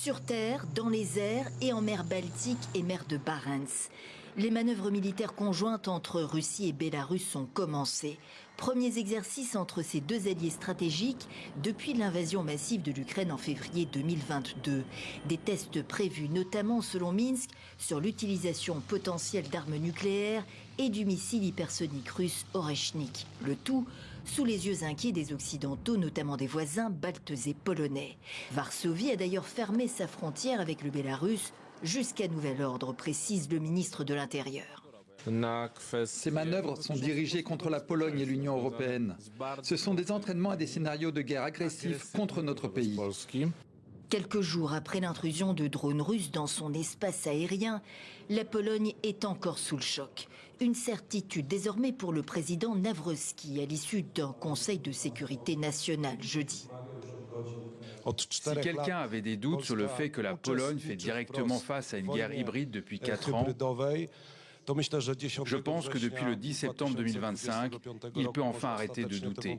Sur terre, dans les airs et en mer Baltique et mer de Barents. Les manœuvres militaires conjointes entre Russie et Bélarus ont commencé. Premiers exercices entre ces deux alliés stratégiques depuis l'invasion massive de l'Ukraine en février 2022. Des tests prévus notamment, selon Minsk, sur l'utilisation potentielle d'armes nucléaires et du missile hypersonique russe Oreshnik. Le tout sous les yeux inquiets des Occidentaux, notamment des voisins baltes et polonais. Varsovie a d'ailleurs fermé sa frontière avec le Bélarus jusqu'à nouvel ordre, précise le ministre de l'Intérieur. Ces manœuvres sont dirigées contre la Pologne et l'Union européenne. Ce sont des entraînements à des scénarios de guerre agressifs contre notre pays. Quelques jours après l'intrusion de drones russes dans son espace aérien, la Pologne est encore sous le choc. Une certitude désormais pour le président Nawrocki à l'issue d'un conseil de sécurité nationale jeudi. Si quelqu'un avait des doutes sur le fait que la Pologne fait directement face à une guerre hybride depuis 4 ans, je pense que depuis le 10 septembre 2025, il peut enfin arrêter de douter.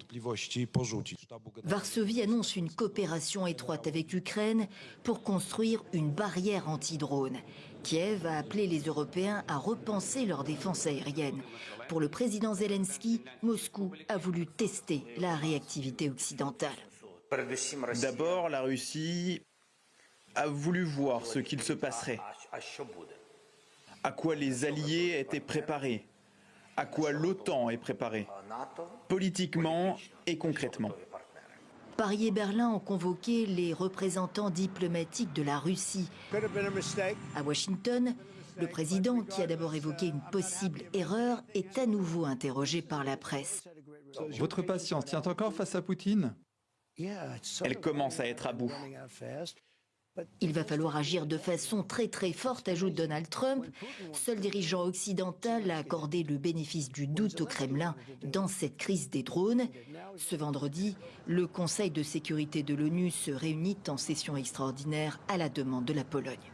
Varsovie annonce une coopération étroite avec l'Ukraine pour construire une barrière anti-drone. Kiev a appelé les Européens à repenser leur défense aérienne. Pour le président Zelensky, Moscou a voulu tester la réactivité occidentale. D'abord, la Russie a voulu voir ce qu'il se passerait, à quoi les alliés étaient préparés, à quoi l'OTAN est préparée, politiquement et concrètement. Paris et Berlin ont convoqué les représentants diplomatiques de la Russie. À Washington, le président, qui a d'abord évoqué une possible erreur, est à nouveau interrogé par la presse. Votre patience tient encore face à Poutine ? Elle commence à être à bout. Il va falloir agir de façon très forte, ajoute Donald Trump, seul dirigeant occidental à accorder le bénéfice du doute au Kremlin dans cette crise des drones. Ce vendredi, le Conseil de sécurité de l'ONU se réunit en session extraordinaire à la demande de la Pologne.